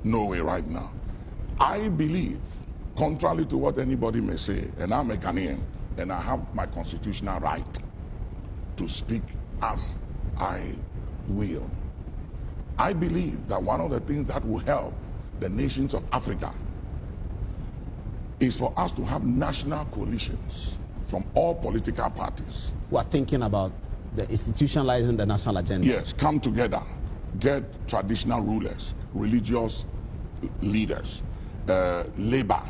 No way right now. I believe, contrary to what anybody may say, and I'm a Ghanaian, and I have my constitutional right to speak as I will. I believe that one of the things that will help the nations of Africa is for us to have national coalitions from all political parties. Who are thinking about the institutionalizing the national agenda. Yes, come together, get traditional rulers, religious leaders, labor,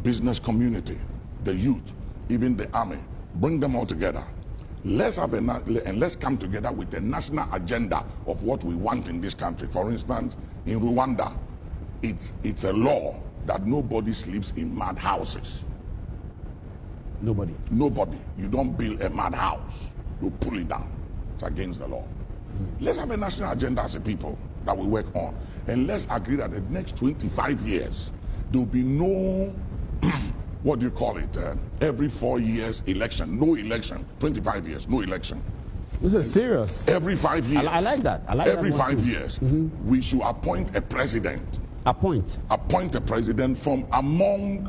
business community, the youth, even the army, bring them all together. Let's have and let's come together with a national agenda of what we want in this country. For instance, in Rwanda, it's a law that nobody sleeps in mad houses. Nobody. You don't build a mad house. You pull it down. It's against the law. Let's have a national agenda as a people that we work on. And let's agree that the next 25 years, there will be no, what do you call it, every 4 years election. No election. 25 years, no election. This is serious. Every 5 years. I like that. I like every that one 5 too. years, we should appoint a president. Appoint a president from among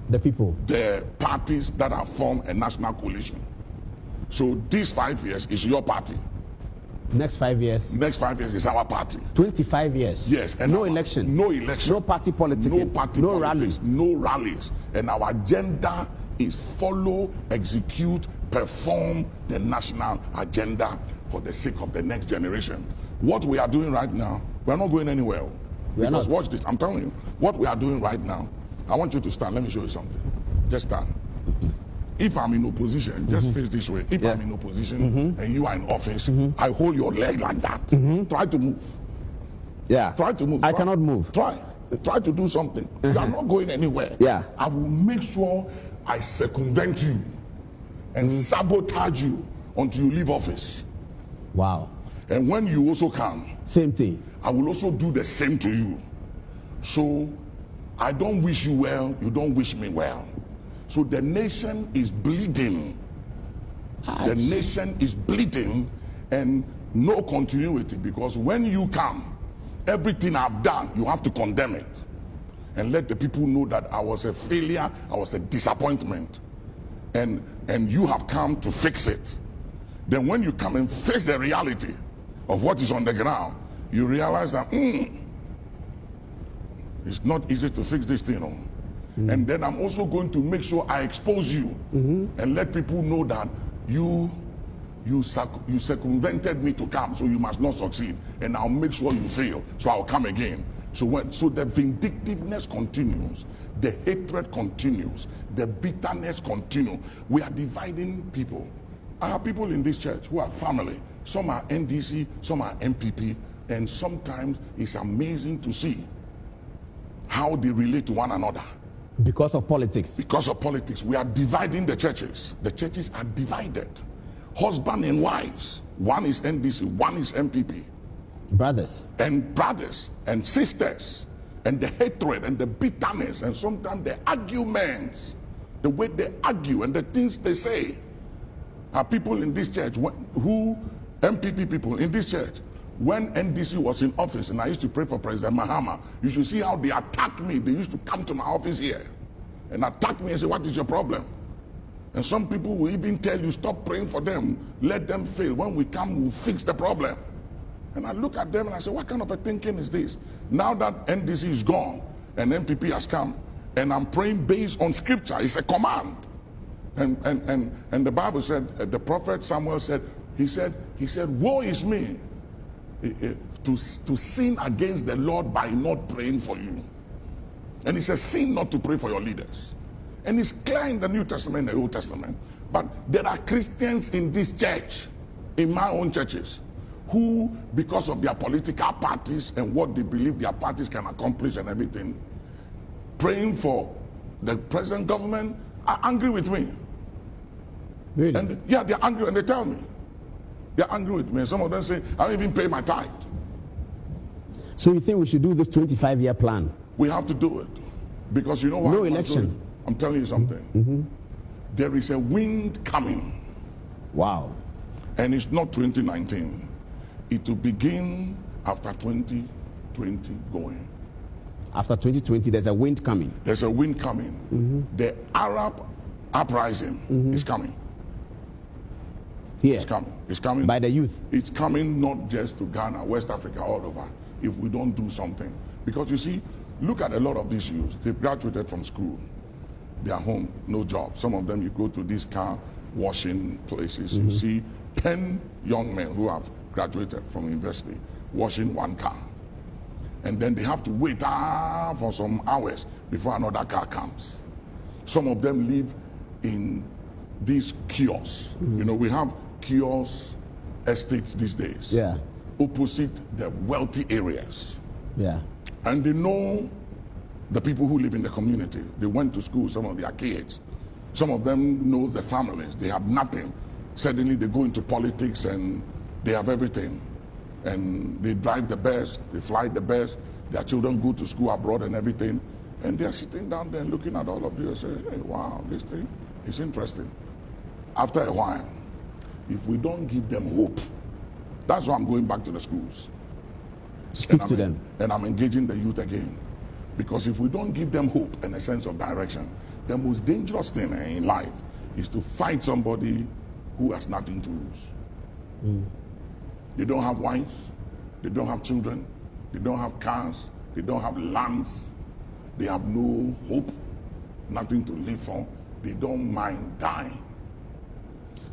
the people, the parties that have formed a national coalition. So these 5 years is your party. Next 5 years. Next 5 years is our party. 25 years. Yes. And no election. No election. No party politics. No party no politics. rallies. No rallies. And our agenda is follow, execute, perform the national agenda for the sake of the next generation. What we are doing right now, we are not going anywhere. Because watch this, I'm telling you, what we are doing right now, I want you to stand. Let me show you something. Just stand. If I'm in opposition, just face this way. If I'm in opposition and you are in office, I hold your leg like that. Try to move. Yeah. Try to move. I cannot move. Try to do something. You are not going anywhere. Yeah. I will make sure I circumvent you and sabotage you until you leave office. Wow. And when you also come, same thing. I will also do the same to you. So I don't wish you well, you don't wish me well. So the nation is bleeding. The nation is bleeding and no continuity, because when you come, everything I've done, you have to condemn it and let the people know that I was a failure, I was a disappointment, and you have come to fix it. Then when you come and face the reality of what is on the ground, you realize that it's not easy to fix this thing. And then I'm also going to make sure I expose you and let people know that you circumvented me to come, so you must not succeed, and I'll make sure you fail, so I'll come again. So the vindictiveness continues, the hatred continues, the bitterness continues. We are dividing people. I have people in this church who are family. Some are NDC, some are MPP, and sometimes it's amazing to see how they relate to one another. Because of politics. Because of politics. We are dividing the churches. The churches are divided. Husband and wives. One is NDC, one is MPP. Brothers and sisters. And the hatred and the bitterness and sometimes the arguments. The way they argue and the things they say. Are people in this church MPP people in this church, when NDC was in office and I used to pray for President Mahama, you should see how they attacked me. They used to come to my office here and attack me and say, what is your problem? And some people will even tell you, stop praying for them, let them fail. When we come, we'll fix the problem. And I look at them and I say, what kind of a thinking is this? Now that NDC is gone and MPP has come, and I'm praying based on scripture, it's a command. And the Bible said, the prophet Samuel said, he said, woe is me to sin against the Lord by not praying for you. And he says, sin not to pray for your leaders. And it's clear in the New Testament and the Old Testament. But there are Christians in this church, in my own churches, who, because of their political parties and what they believe their parties can accomplish and everything, praying for the present government, are angry with me. Really? And yeah, they're angry and they tell me. They're angry with me. And some of them say, I don't even pay my tithe. So you think we should do this 25-year plan? We have to do it. Because you know why? No election. I'm telling you something. There is a wind coming. Wow. And it's not 2019. It will begin after 2020 going. After 2020, there's a wind coming. There's a wind coming. The Arab uprising is coming. Here, It's coming. It's coming. by the youth. It's coming not just to Ghana, West Africa, all over, if we don't do something. Because you see, look at a lot of these youths. They've graduated from school. They are home, no job. Some of them, you go to these car washing places, you see 10 young men who have graduated from university washing one car. And then they have to wait for some hours before another car comes. Some of them live in these kiosks. You know, we have kiosk estates these days. Yeah. Opposite the wealthy areas. Yeah. And they know the people who live in the community. They went to school, some of their kids. Some of them know the families. They have nothing. Suddenly they go into politics and they have everything. And they drive the best, they fly the best. Their children go to school abroad and everything. And they're sitting down there looking at all of you and saying, hey, wow, this thing is interesting. After a while, if we don't give them hope, that's why I'm going back to the schools. Speak to them. And I'm engaging the youth again. Because if we don't give them hope and a sense of direction, the most dangerous thing in life is to fight somebody who has nothing to lose. They don't have wives, they don't have children, they don't have cars, they don't have lands, they have no hope, nothing to live for. They don't mind dying.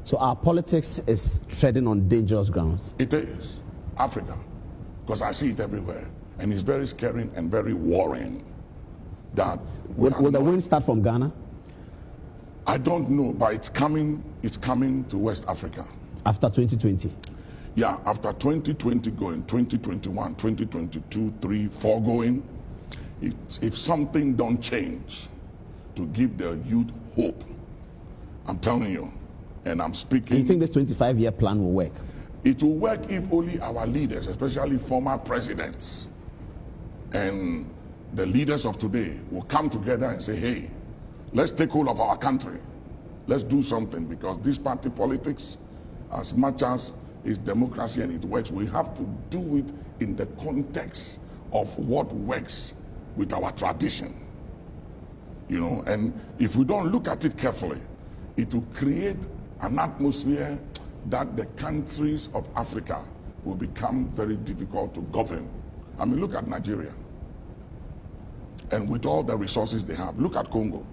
So our politics is treading on dangerous grounds. It is Africa, because I see it everywhere, and it's very scary and very worrying. That Will the wind start from Ghana? I don't know, but it's coming. It's coming to West Africa. After 2020? Yeah, after 2020 going, 2021, 2022, 3, 4 going, if something don't change to give the youth hope, I'm telling you, and I'm speaking. Do you think this 25-year plan will work? It will work if only our leaders, especially former presidents and the leaders of today, will come together and say, hey, let's take hold of our country. Let's do something, because this party politics, as much as it's democracy and it works, we have to do it in the context of what works with our tradition. You know, and if we don't look at it carefully, it will create an atmosphere that the countries of Africa will become very difficult to govern. I mean, look at Nigeria. And with all the resources they have, look at Congo,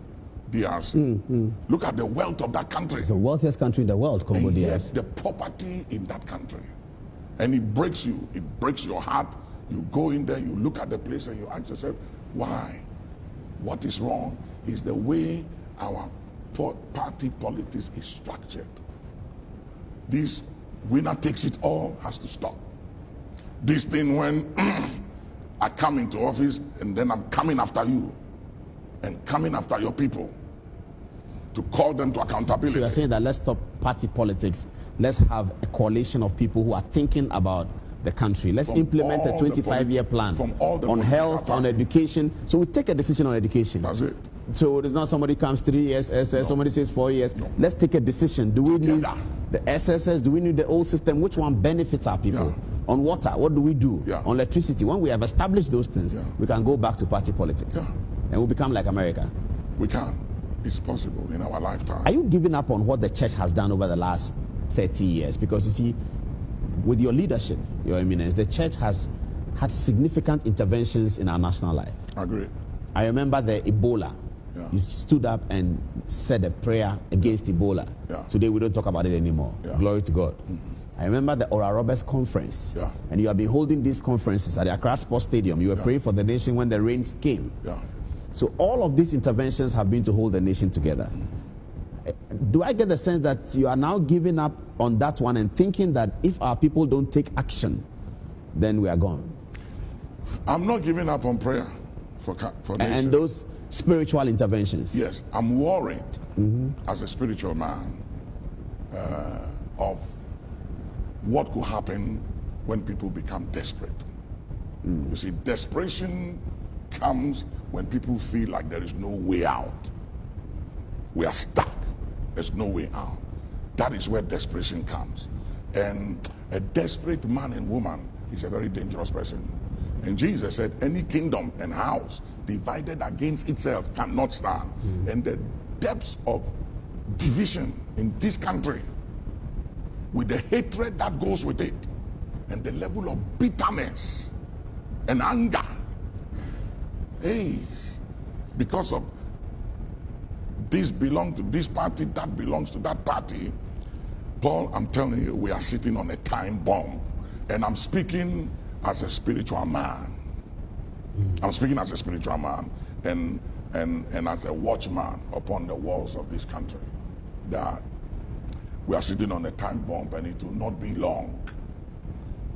DRC. Look at the wealth of that country. The wealthiest country in the world, Congo And yet DRC. the poverty in that country. And it breaks you. It breaks your heart. You go in there, you look at the place and you ask yourself, why? What is wrong is the way our party politics is structured. This winner takes it all has to stop. This thing when I come into office and then I'm coming after you and coming after your people to call them to accountability. So you're saying that let's stop party politics. Let's have a coalition of people who are thinking about the country. Let's From implement a all the 25-year plan from all the on political health, on parties. education. So we take a decision on education. That's it. So it's not somebody comes 3 years, SS, somebody says 4 years. Let's take a decision. Do we need Together. the SSS? Do we need the old system? Which one benefits our people? Yeah. On water, what do we do? Yeah. On electricity, when we have established those things, Yeah. we can go back to party politics. Yeah. And we'll become like America. We can. It's possible in our lifetime. Are you giving up on what the church has done over the last 30 years? Because you see, with your leadership, your eminence, the church has had significant interventions in our national life. I agree. I remember the Ebola. Yeah. You stood up and said a prayer against Ebola. Yeah. Today we don't talk about it anymore. Yeah. Glory to God. I remember the Oral Roberts conference. Yeah. And you have been holding these conferences at the Accra Sports Stadium. You were Yeah. praying for the nation when the rains came. Yeah. So all of these interventions have been to hold the nation together. Do I get the sense that you are now giving up on that one and thinking that if our people don't take action, then we are gone? I'm not giving up on prayer for nation. And those spiritual interventions. Yes, I'm worried as a spiritual man of what could happen when people become desperate. You see, desperation comes when people feel like there is no way out. We are stuck. There's no way out. That is where desperation comes. And a desperate man and woman is a very dangerous person. And Jesus said, any kingdom and house divided against itself cannot stand. And the depths of division in this country, with the hatred that goes with it, and the level of bitterness and anger, hey, because of this belongs to this party, that belongs to that party. Paul, I'm telling you, we are sitting on a time bomb. And I'm speaking as a spiritual man. I'm speaking as a spiritual man and as a watchman upon the walls of this country. That we are sitting on a time bomb, and it will not be long.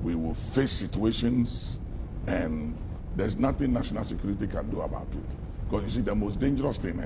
We will face situations, and there's nothing national security can do about it. Because you see, the most dangerous thing